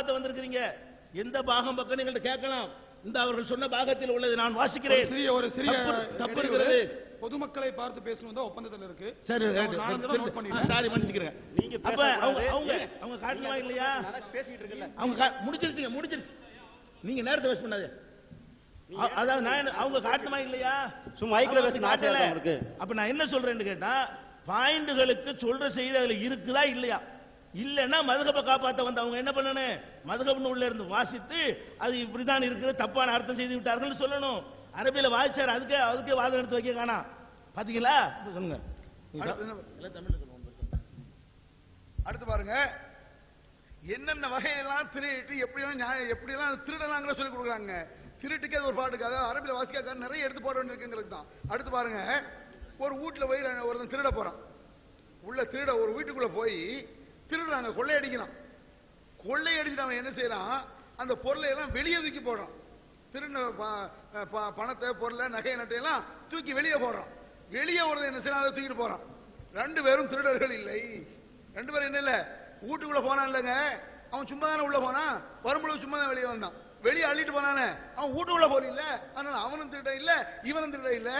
காப்பாற்ற வந்திருக்கிறீங்க. எந்த பாகம் பக்கம் நீங்கள் கேட்கலாம். இந்த அவர்கள் சொன்ன பாகத்தில் உள்ளது நான் வாசிக்கிறேன். ஒரு சிறிய தப்பு இருக்கிறது. பொதுமக்களை பார்த்து பேசணும் தான் ஒப்பந்தத்தில் இருக்கு. சரி, சாரி மன்னிச்சுக்கிறேன். நீங்க அப்ப அவங்க காட்டணுமா இல்லையா? பேசிட்டு இருக்கல, அவங்க முடிச்சிருச்சு. நீங்க நேரத்தை வேஸ்ட் பண்ணாதே. அதாவது நான் அவங்க காட்டணுமா இல்லையா? சும்மா மைக்ல பேச இருக்கு. அப்ப நான் என்ன சொல்றேன்னு கேட்டா, பாயிண்டுகளுக்கு சொல்ற செய்தி அதுல இருக்குதா இல்லையா? இல்லன்னா மதுகபை காப்பாற்ற வந்து அவங்க என்ன பண்ணணும்? மதுகப்னு உள்ள இருந்து வாசித்து அது இப்படிதான் இருக்குது, தப்பான அர்த்தம் செய்து விட்டார்கள் சொல்லணும். அரபியில வாசிச்சார், அதுக்கே வாதம் எடுத்து வைக்க காணா. பாத்தீங்களா? சொல்லுங்க. அடுத்து பாருங்க, என்னென்ன வகையெல்லாம் திருட்டு எப்படியெல்லாம் திருடலாங்கிற சொல்லி கொடுக்குறாங்க. திருட்டுக்கே ஒரு பாட்டுக்கு, அதாவது அரபியில வாசிக்க நிறைய எடுத்து போட வேண்டியிருக்குங்கிறது தான். அடுத்து பாருங்க, ஒரு வீட்டுல போய் ஒருத்தன் திருட போறான். உள்ள திருட ஒரு வீட்டுக்குள்ள போய் திருடுறாங்க, கொள்ளையடிக்கிறான். கொள்ளையடிச்சுட்டு அவன் என்ன செய்யறான்? அந்த பொருளை எல்லாம் வெளியே தூக்கி போடுறான். திருடின பணத்தை, பொருளை, நகை நட்டையெல்லாம் தூக்கி வெளியே போடுறான். வெளியே ஒரு என்ன செய்யறான்? அதை தூக்கிட்டு போறான். ரெண்டு பேரும் திருடர்கள் இல்லை. ரெண்டு பேரும் என்ன இல்ல, வீட்டுக்குள்ள போனான் இல்லங்க, அவன் சும்மா தானே உள்ள போனான். வரும்பொழுது சும்மா தான் வெளியே வந்தான். வெளியே அள்ளிட்டு போனானே, அவன் வீட்டுக்குள்ள போற இல்ல. அதனால அவனும் திருட இல்ல, இவனும் திருட இல்ல.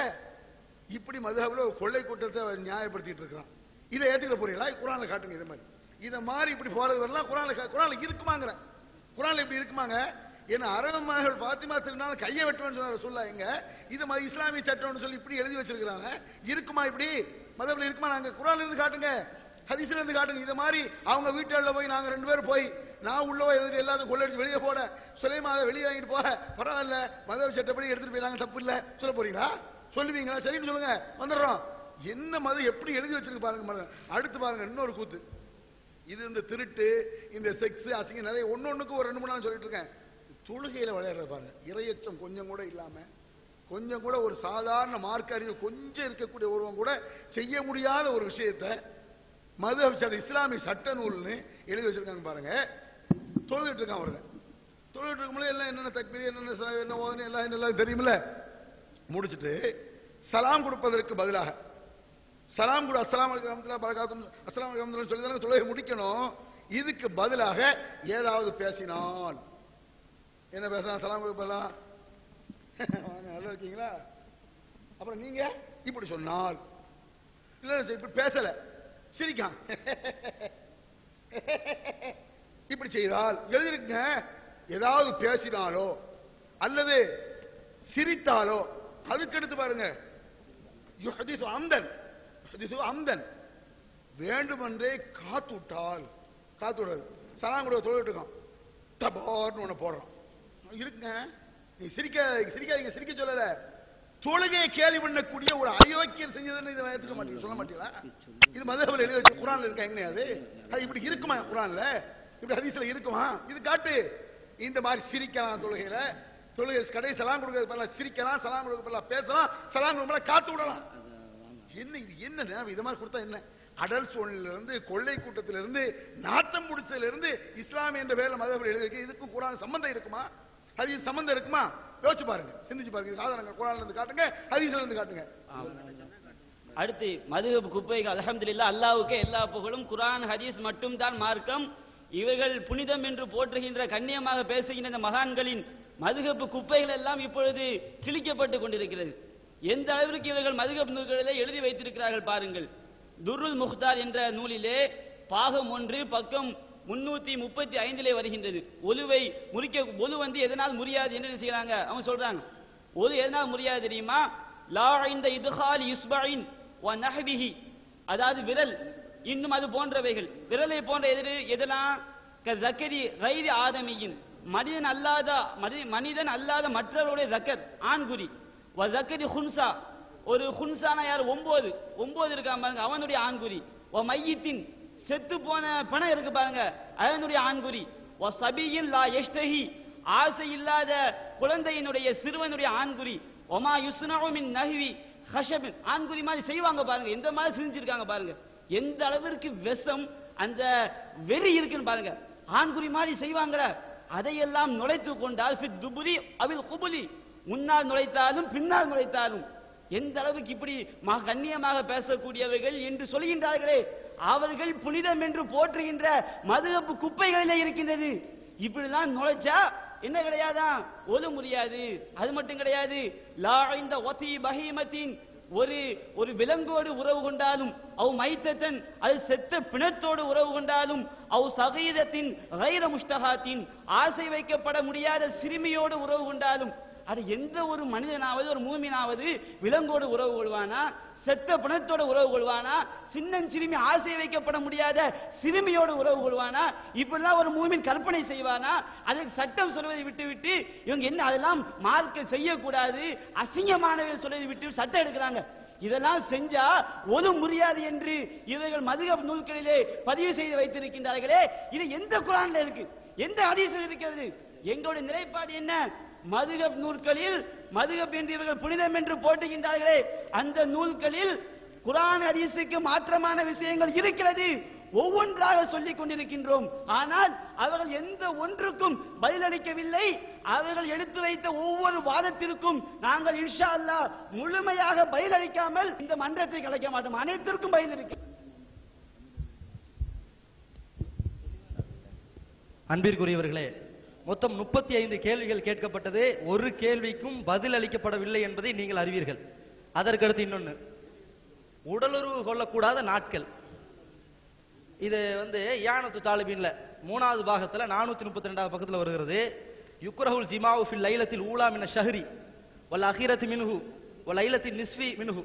இப்படி மதுஹப்ல கொள்ளை கூட்டத்தை நியாயப்படுத்திட்டு இருக்கிறான். இதை ஏத்துக்கிற போறீங்களா? குர்ஆன்ல காட்டுங்க. இது மாதிரி இத மாதிரி இப்படி போறது வரலாம் குர்ஆன்ல இருக்குமாங்கற. குர்ஆன்ல இப்படி இருக்குமாங்க? ஏன்னா அரபு மகள் பாத்திமா திருநாள் கையை வெட்டுவேன்னு சொன்னார் ரசூலுல்லாஹ். எங்க இது மாதிரி இஸ்லாமிய சட்டம்னு சொல்லி இப்படி எழுதி வச்சிருக்காங்க. இருக்குமா? இப்படி மதத்துல இருக்குமா? நாங்க குர்ஆன்ல இருந்து காட்டுங்க, ஹதீஸ்ல இருந்து காட்டுங்க. இது மாதிரி அவங்க வீட்டுல போய் நாங்க ரெண்டு பேரும் போய் நான் உள்ளவோ எதுக்கு எல்லாத்தையும் கொள்ளடிச்சு வெளியே போட, சுலைமான் அதை வெளியே வாங்கிட்டு போக, பரவாயில்ல மதவ சட்டப்படி எடுத்துட்டு போயிடலாங்க, தப்பு இல்ல சொல்ல போறீங்களா? சொல்லுவீங்களா? சரின்னு சொல்லுங்க, வந்துடுறோம். என்ன மதம் எப்படி எழுதி வச்சிருக்கு பாருங்க மதம். அடுத்து பாருங்க இன்னொரு கூத்து. இது இந்த திருட்டு, இந்த செக்ஸ், அசிங்கம் நிறைய ஒன்னொன்னுக்கு ஒரு 2-3 நாள் சொல்லிட்டு இருக்கேன். தொழுகையில விளையாடுற பாருங்க, இறையச்சம் கொஞ்சம் கூட இல்லாம, கொஞ்சம் கூட ஒரு சாதாரண மார்க்க அறிவு கொஞ்சம் இருக்கக்கூடிய ஒருவன் கூட செய்ய முடியாத ஒரு விஷயத்தை மதுஹப் சட்ட, இஸ்லாமிய சட்ட நூல்னு எழுதி வச்சிருக்காங்க பாருங்க. தொழுதுட்டு இருக்கான் அவருங்க. தொழுதுட்டு இருக்கும்போது எல்லாம் என்னென்ன தக்பீர், என்ன ஓதுன்னு எல்லாம் தெரியுமில்ல. முடிச்சுட்டு சலாம் கொடுப்பதற்கு பதிலாக சலாம் கொடு, அஸ்ஸலாமு அலைக்கும் வரஹ்மத்துல்லாஹி வபரகாத்துஹு, அஸ்ஸலாமு அலைக்கும் வரஹ்மத்துல்லாஹி சொல்லி தானே தொழுகை முடிக்கணும். இதுக்கு பதிலாக ஏதாவது பேசினால் என்ன பேசலாம்? சலாம் கொடுப்பலாம், நல்லா இருக்கீங்களா, அப்புறம் நீங்க இப்படி சொன்னால், இல்ல இப்படி பேசல, சிரிக்கான், இப்படி செய்தால் எழுதிருங்க. ஏதாவது பேசினாலோ அல்லது சிரித்தாலோ அதுக்கு எடுத்து பாருங்க, யுஹதிசு அம்தன், யுஹதிசு அம்தன், வேண்டுமென்றே காத்துட்டால், காத்துடுறது சலாம் கூட தொழில் இருக்கான், தபார்னு ஒண்ணு போடுறான். இருக்குங்க, நீ சிரிக்காதீங்க, சிரிக்க சொல்லல, தொழுகையை கேள்வி பண்ணக்கூடிய ஒரு அயோக்கியம் செஞ்சதுன்னு இதை ஏத்துக்க மாட்டீங்க, சொல்ல மாட்டீங்களா? இது மதஹப்ல எழுதி வச்சு குர்ஆன்ல இருக்கா? எங்க அது இப்படி இருக்குமா? குர்ஆன்ல இப்படி ஹதீஸ்ல இருக்குமா? இது காட்டு. இந்த மாதிரி சிரிக்கலாம் தொழுகையில, தொழுகை கடை சலாம் கொடுக்கறது பதிலா சிரிக்கலாம், சலாம் கொடுக்க பதிலா பேசலாம், சலாம் கொடுக்க பதிலா காத்து விடலாம். என்ன இது? என்ன இது மாதிரி கொடுத்தா என்ன? அடல் சூழ்நிலையில இருந்து, கொள்ளை கூட்டத்தில இருந்து, நாட்டம் பிடிச்சதுல இருந்து இஸ்லாம் என்ற பேர்ல மதஹப்ல எழுதி இருக்கு. இதுக்கும் குர்ஆன் சம்பந்தம் இருக்குமா? ஹதீஸ் சம்பந்தம் இருக்குமா? யோசிச்சு பாருங்க, சிந்திச்சு பாருங்க. சாதாரண குர்ஆன்ல இருந்து காட்டுங்க, ஹதீஸ்ல இருந்து காட்டுங்க. அடுத்து மதுஹப் குப்பைகள். அல்ஹம்துலில்லாஹ், அல்லாஹ்வுக்கே எல்லா புகழும். குர்ஆன் ஹதீஸ் மட்டும் தான் மார்க்கம். இவர்கள் புனிதம் என்று போற்றுகின்ற, கண்ணியமாக பேசுகின்ற இந்த மகான்களின் மதுஹப் குப்பைகள் எல்லாம் இப்பொழுது கிழிக்கப்பட்டு கொண்டிருக்கிறது. எந்த அளவிற்கு இவர்கள் மதுஹப் நூல்களிலே எழுதி வைத்திருக்கிறார்கள் பாருங்கள். துர்ருல் முக்தார் என்ற நூலிலே பாகம் 1 பக்கம் 335 வருகின்றது. ஒலுவை முறிக்க, ஒலு எதனால் முறியாது என்று செய்யறாங்க. அவங்க சொல்றாங்க, ஒலு எதனால் முறியாது தெரியுமா? லா இந்த இத்ஹால் இஸ்பஇன் வ நஹ்பிஹி, அதாவது விரல் இன்னும் அது போன்றவைகள், விரலை போன்ற எதெல்லாம் கஸக்கரி கைரி ஆதமியின், மனிதன் அல்லாத மற்றவருடைய ஜக்கர் ஆண்குறி, வ ஜக்கரி ஹுன்சா, ஒரு ஹுன்சானா யார்? 9 இருக்கா பாருங்க, அவனுடைய ஆண்குறி, வ மையித்தின், செத்து போன பணம் இருக்கு பாருங்க, அதனுடைய ஆண்குறி, வ சபியின் லா யஷ்தஹி, ஆசை இல்லாத குழந்தையினுடைய சிறுவனுடைய ஆண்குறி, ஒமா யுஸ்னஉ மின் நஹ்வி ஹஷப், ஆண்குறி மாதிரி செய்வாங்க பாருங்க. எந்த மாதிரி செஞ்சிருக்காங்க பாருங்க, எந்த அளவிற்கு விஷம் அந்த வெறி இருக்குன்னு பாருங்க. ஆண்குறி மாதிரி செய்வாங்க. அதையெல்லாம் நுழைத்து கொண்டால் ஃபித் துபுரி அவில் குபுலி, முன்னால் நுழைத்தாலும் பின்னால் நுழைத்தாலும், எந்த அளவுக்கு இப்படி கண்ணியமாக பேசக்கூடியவர்கள் என்று சொல்கின்றார்களே, அவர்கள் புனிதம் என்று போற்றுகின்ற மதுஹப் குப்பைகளிலே இருக்கின்றது. இப்படிலாம் நுழைச்சா என்ன கிடையாதான் ஒலு முடியாது. அது மட்டும் கிடையாது, லா இந்த ஒதி பஹீமத்தின் ஒரு விலங்கோடு உறவு கொண்டாலும், அவ் மைத்தத்தன் அது செத்த பிணத்தோடு உறவு கொண்டாலும், அவ் சகீரத்தின் கைர முஷ்டகாத்தின் ஆசை வைக்கப்பட முடியாத சிறுமியோடு உறவு கொண்டாலும், அது எந்த ஒரு மனிதனாவது ஒரு மூமினாவது விலங்கோடு உறவு கொள்வானா, செத்த பிணத்தோட உறவு கொள்வானா, சின்னஞ்சிறுமி ஆசை வைக்கப்பட முடியாத சிறுமியோடு உறவு கொள்வானா? இப்படிலாம் ஒரு மூமின் கற்பனை செய்வானா? அதற்கு சட்டம் சொல்வதை விட்டுவிட்டு இவங்க என்ன அதெல்லாம் மார்க்க செய்யக்கூடாது, அசிங்கமானவை சொல்வதை விட்டு சட்டம் எடுக்கிறாங்க. இதெல்லாம் செஞ்சா ஒது முடியாது என்று இவர்கள் மதுஹப் நூல்களிலே பதிவு செய்து வைத்திருக்கின்றார்களே, இது எந்த குர்ஆன்ல இருக்கு, எந்த ஹதீஸில் இருக்கிறது? எங்களுடைய நிலைப்பாடு என்ன? மதுஹப் நூல்களில், மதுஹப் என்று இவர்கள் புனிதம் என்று போட்டுகின்றார்களே, அந்த நூல்களில் குர்ஆன் ஹதீஸுக்கு மாற்றமான விஷயங்கள் இருக்கிறது. ஒவ்வொன்றாக சொல்லிக் கொண்டிருக்கின்றோம். ஆனால் அவர்கள் எந்த ஒன்றுக்கும் பதிலளிக்கவில்லை. அவர்கள் எடுத்து வைத்த ஒவ்வொரு வாதத்திற்கும் நாங்கள் இன்ஷா அல்லாஹ் முழுமையாக பதிலளிக்காமல் இந்த மன்றத்தை கலைக்க மாட்டோம். அனைத்திற்கும் பதிலளிக்க. அன்பிற்குரியவர்களே, மொத்தம் 35 கேள்விகள் கேட்கப்பட்டது. ஒரு கேள்விக்கும் பதில் அளிக்கப்படவில்லை என்பதை நீங்கள் அறிவீர்கள். அதற்கடுத்து இன்னொன்னு, உடலுறவு கொள்ளக்கூடாத நாட்கள். இது இயானத்து தாலிபீன்ல 3வது பாகத்துல 432வது பக்கத்துல வருகிறது. யுக்ரஹுல் ஜிமாஉ ஃபில் லைலத்தில் ஊலா மின ஷஹ்ரி வல் அஹீரத்தி மின்ஹு வல் லைலத்தின் நிஸ்ஃபி மின்ஹு.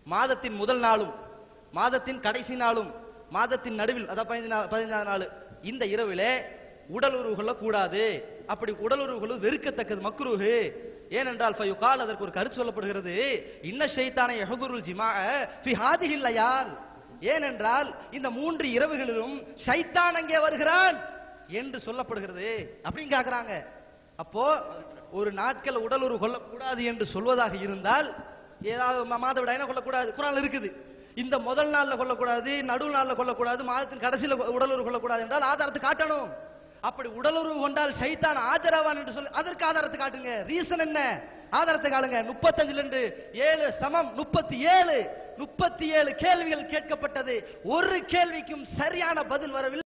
மாதத்தின் முதல் நாளும் மாதத்தின் கடைசி நாளும் மாதத்தின் நடுவில், அதாவது 15வது நாள், இந்த இரவிலே உடலுறவு கொள்ளக்கூடாது. அப்படி உடலுறவு கொள்வது வெறுக்கத்தக்கது, மக்ரூஹு. ஏனென்றால் ஃபயுகால், அதற்கு ஒரு கருத்து சொல்லப்படுகிறது, இன்ன ஷைத்தான யஹ்துருல் ஜிமாஅ ஃபி ஹாதிஹில் லயால். ஏனென்றால் இந்த 3 இரவுகளிலும் ஷைத்தான் அங்கே வருகிறான் என்று சொல்லப்படுகிறது அப்படின்னு கேக்குறாங்க. அப்போ ஒரு நாட்கள் உடலுறவு கொள்ளக்கூடாது என்று சொல்வதாக இருந்தால், ஏதாவது மாதவிடாயினா கொள்ளக்கூடாது, குர்ஆன்ல இருக்குது. இந்த முதல் நாள்ல கொள்ளக்கூடாது, நடுவு நாள்ல கொள்ளக்கூடாது, மாதத்தின் கடைசியில உடலுறவு கொள்ளக்கூடாது என்றால் ஆதாரத்தை காட்டணும். அப்படி உடலுறவு கொண்டால் ஷைத்தான் ஆஜராவான் என்று சொல்லி அதற்கு ஆதாரத்தை காட்டுங்க. ரீசன் என்ன? ஆதாரத்தை காட்டுங்க. 35 7 சமம் 37 கேள்விகள் கேட்கப்பட்டது. ஒரு கேள்விக்கும் சரியான பதில் வரவில்லை.